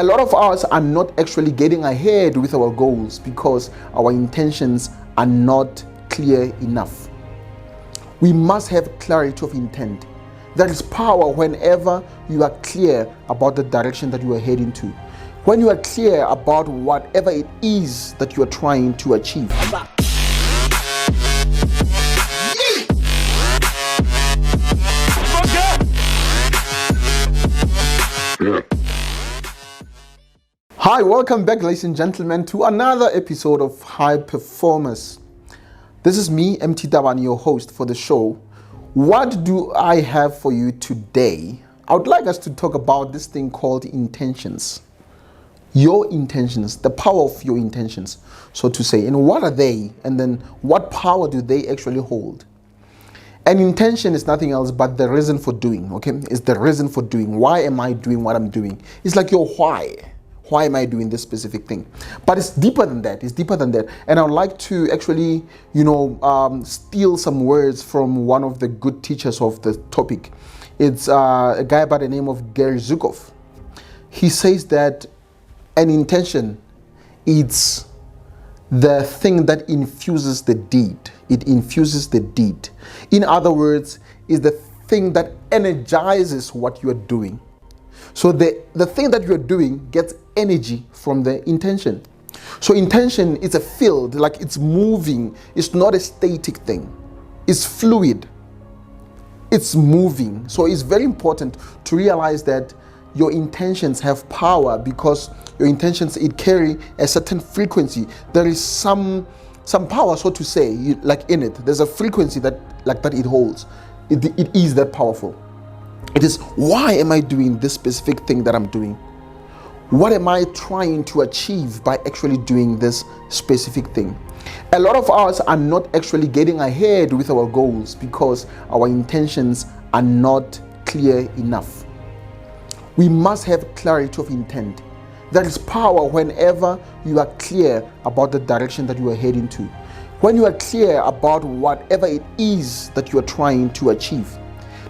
A lot of us are not actually getting ahead with our goals because our intentions are not clear enough. We must have clarity of intent. There is power whenever you are clear about the direction that you are heading to. When you are clear about whatever it is that you are trying to achieve. Hi, welcome back, ladies and gentlemen, to another episode of High Performers. This is me, MT Tabani, your host for the show. What do I have for you today? I would like us to talk about this thing called intentions. Your intentions, the power of your intentions, so to say. And what are they? And then what power do they actually hold? An intention is nothing else but the reason for doing, okay? It's the reason for doing. Why am I doing what I'm doing? It's like your why. Why am I doing this specific thing? But it's deeper than that. It's deeper than that. And I would like to actually, steal some words from one of the good teachers of the topic. It's a guy by the name of Gary Zukov. He says that an intention, it's the thing that infuses the deed. It infuses the deed. In other words, is the thing that energizes what you are doing. So the thing that you're doing gets energy from the intention. So intention is a field, like it's moving. It's not a static thing. It's fluid. It's moving. So it's very important to realize that your intentions have power because your intentions, it carry a certain frequency. There is some power, so to say, like in it. There's a frequency that it holds. It is that powerful. It is, why am I doing this specific thing that I'm doing? What am I trying to achieve by actually doing this specific thing? A lot of us are not actually getting ahead with our goals because our intentions are not clear enough. We must have clarity of intent. There is power whenever you are clear about the direction that you are heading to. When you are clear about whatever it is that you are trying to achieve.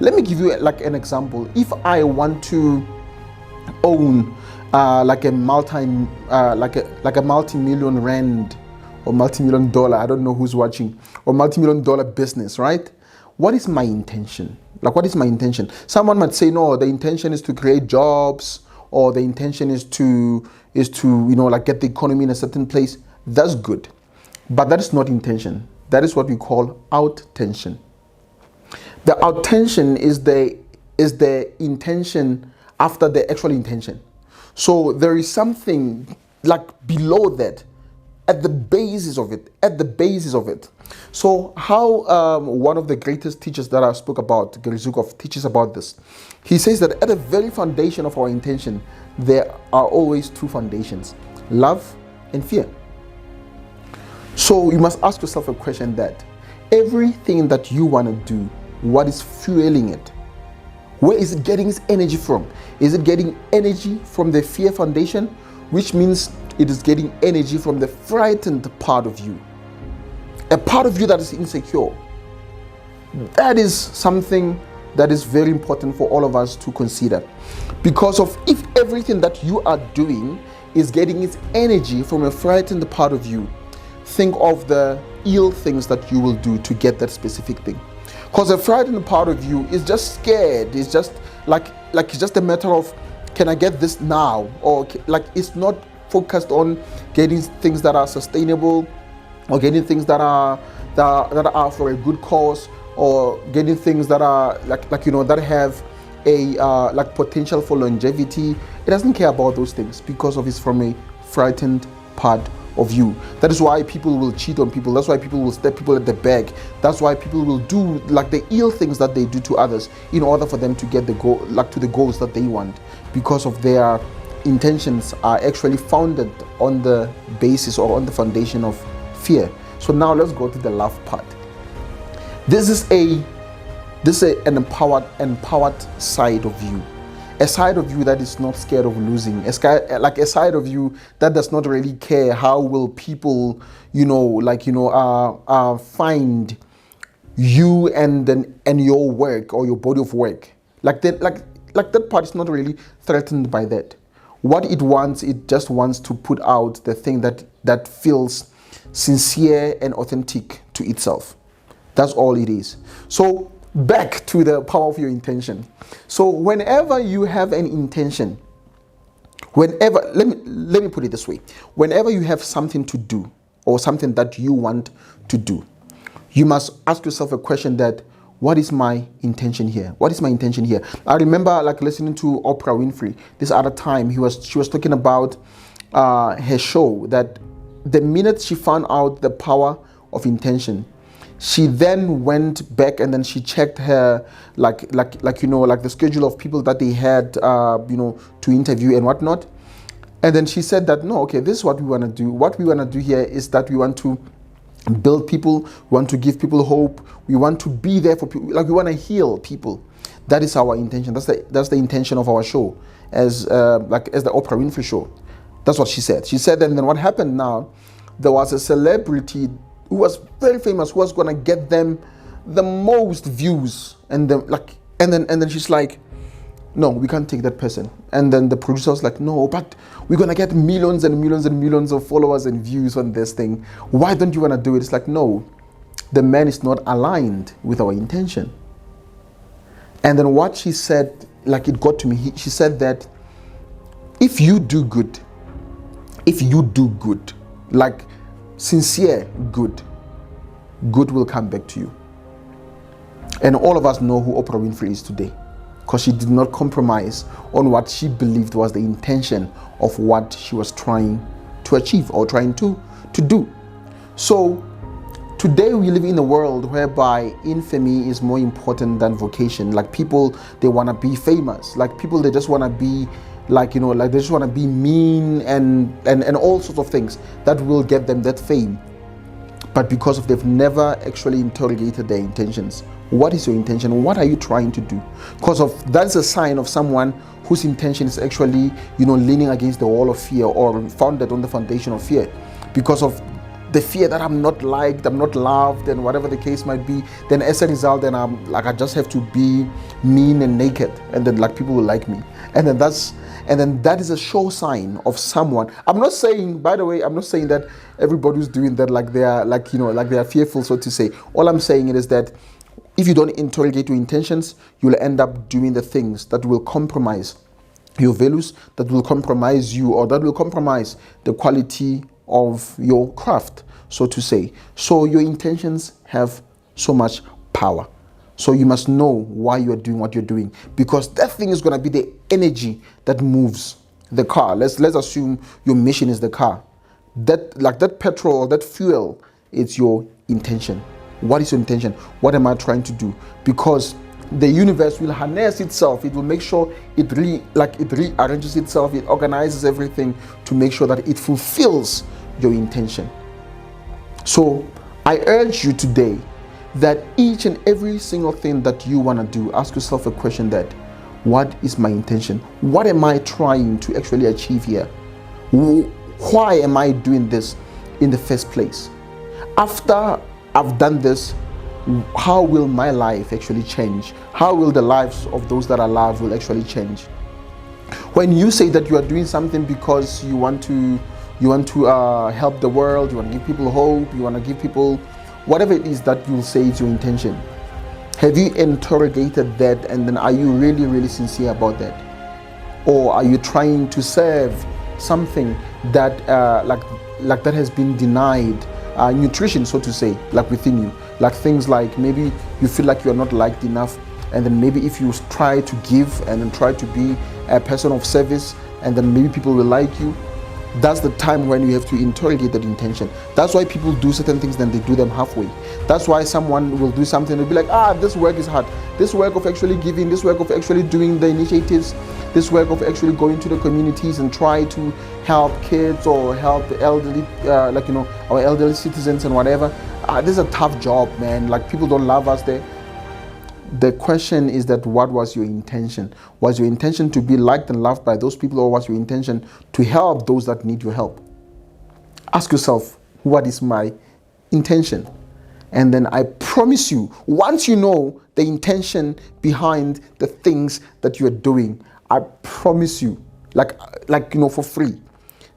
Let me give you like an example. If I want to own like a multi-million rand or multi-million dollar, I don't know who's watching, or multi-million dollar business, right? What is my intention? Like, what is my intention? Someone might say, no, the intention is to create jobs, or the intention is to get the economy in a certain place. That's good, but that is not intention. That is what we call out-tension. The out-tension is the intention after the actual intention. So there is something like below that, at the basis of it. So how one of the greatest teachers that I spoke about, Gary Zukov, teaches about this. He says that at the very foundation of our intention, there are always two foundations, love and fear. So you must ask yourself a question that everything that you want to do, what is fueling it? Where is it getting its energy from? Is it getting energy from the fear foundation, which means it is getting energy from the frightened part of you, a part of you that is insecure? That is something that is very important for all of us to consider, because of if everything that you are doing is getting its energy from a frightened part of you, think of the ill things that you will do to get that specific thing. Because the frightened part of you is just scared. It's just like it's just a matter of, can I get this now? Or like it's not focused on getting things that are sustainable, or getting things that are for a good cause, or getting things that are that have a potential for longevity. It doesn't care about those things because of it's from a frightened part of you. That is why people will cheat on people. That's why people will stab people at the back. That's why people will do like the ill things that they do to others in order for them to get the goal, to the goals that they want, because of their intentions are actually founded on the basis or on the foundation of fear. So now let's go to the love part. This is an empowered side of you. A side of you that is not scared of losing, a side of you that does not really care how will people, find you and your work or your body of work. Like that part is not really threatened by that. What it just wants to put out the thing that feels sincere and authentic to itself. That's all it is. So back to the power of your intention. So whenever you have an intention, whenever, let me put it this way, whenever you have something to do or something that you want to do, you must ask yourself a question that, what is my intention here? What is my intention here? I remember like listening to Oprah Winfrey this other time. She was talking about her show, that the minute she found out the power of intention, she then went back and then she checked her like the schedule of people that they had to interview and whatnot. And then she said that, no, okay, this is what we want to do. What we want to do here is that we want to build people, we want to give people hope, we want to be there for people, like we want to heal people. That is our intention. That's the intention of our show, as the Oprah Winfrey show. That's what she said. She said, and then what happened now, there was a celebrity who was very famous, who was gonna get them the most views, and then she's like, no, we can't take that person. And then the producer was like, no, but we're gonna get millions and millions and millions of followers and views on this thing. Why don't you wanna do it? It's like, no, the man is not aligned with our intention. And then what she said, like it got to me, she said that if you do good, like sincere good will come back to you. And all of us know who Oprah Winfrey is today, because she did not compromise on what she believed was the intention of what she was trying to achieve or trying to do. So today we live in a world whereby infamy is more important than vocation. Like people, they want to be famous. Like people, they just want to be like they just want to be mean and all sorts of things that will get them that fame. But because they've never actually interrogated their intentions. What is your intention? What are you trying to do? Because that's a sign of someone whose intention is actually, leaning against the wall of fear or founded on the foundation of fear. Because of the fear that I'm not liked, I'm not loved, and whatever the case might be, then as a result, then I just have to be mean and naked, and then people will like me. And then that is a sure sign of someone. I'm not saying, by the way, that everybody who's doing that they are fearful, so to say. All I'm saying is that if you don't interrogate your intentions, you'll end up doing the things that will compromise your values, that will compromise you, or that will compromise the quality of your craft, so to say. So your intentions have so much power. So you must know why you're doing what you're doing, because that thing is going to be the energy that moves the car. Let's assume your mission is the car. That petrol or that fuel, it's your intention. What is your intention? What am I trying to do? Because the universe will harness itself. It will make sure it rearranges itself. It organizes everything to make sure that it fulfills your intention. So I urge you today that each and every single thing that you want to do, ask yourself a question that, what is my intention? What am I trying to actually achieve here? Why am I doing this in the first place? After I've done this, how will my life actually change? How will the lives of those that I love will actually change? When you say that you are doing something because you want to help the world, you want to give people hope, you want to give people whatever it is that you'll say is your intention, have you interrogated that, and then are you really, really sincere about that? Or are you trying to serve something that that has been denied nutrition, so to say, within you? Like things like maybe you feel like you're not liked enough, and then maybe if you try to give and then try to be a person of service, and then maybe people will like you. That's the time when you have to interrogate that intention. That's why people do certain things, then they do them halfway. That's why someone will do something and be like, this work is hard. This work of actually giving, this work of actually doing the initiatives, this work of actually going to the communities and try to help kids or help the elderly, our elderly citizens and whatever. This is a tough job, man. People don't love us there. The question is that, what was your intention? Was your intention to be liked and loved by those people, or was your intention to help those that need your help? Ask yourself, what is my intention? And then I promise you, once you know the intention behind the things that you're doing, I promise you, like for free,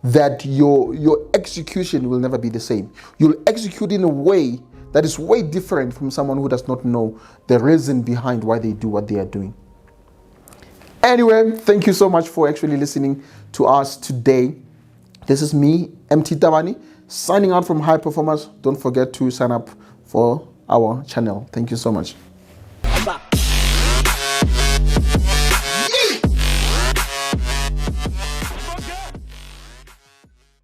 that your execution will never be the same. You'll execute in a way that is way different from someone who does not know the reason behind why they do what they are doing. Anyway, thank you so much for actually listening to us today. This is me, MT Tabani, signing out from High Performers. Don't forget to sign up for our channel. Thank you so much.